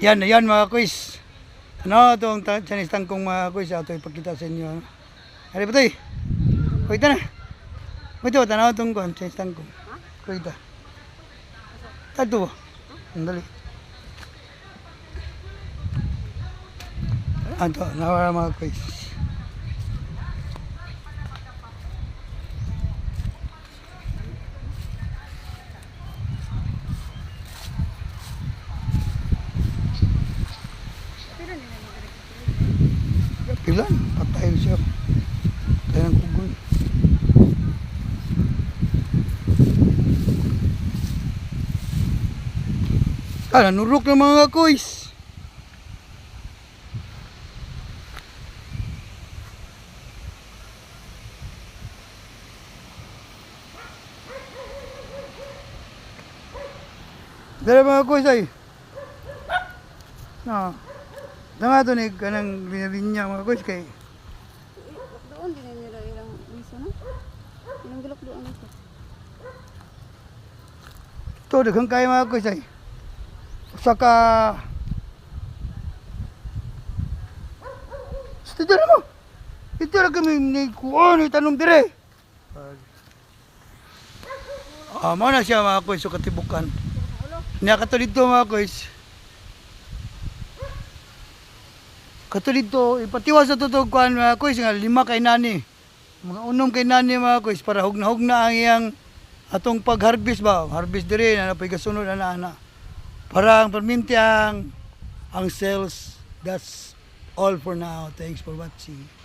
Yan mga quiz. Ano itong Chinese tangkong mga quiz. Ito ipakita sa inyo. Ano? Hari pa tayo. Kuita na. Kuita ba? Tanaw itong Chinese tangkong. Kuita. Tato ba? Dali. Ito, nawala mga quiz. Pilan, patayin siya. Patayin ang kugon. Nanurok ng mga kuis. Dari mga kuis ay. Tama ito ni kanang linya mga kuis kay. Doon din nila ilang miso no? Ilang gulok doon ito. Ito, daghang kaya mga kuis ay. Saka Ito na mo. Ito na kami ni kuon itanong dire. Mao na siya mga kuis so katibukan. Niya kato dito mga kuis. Kato dito ipatiwas sa tutog kuan mga kuis nga 5 kay nani. Mga unom kay nani mga kuis para hugna-hugna ang iyang atong pag-harvest ba. Harvest dire na napay kasunod ana. Para ang perminti ang sales. That's all for now. Thanks for watching.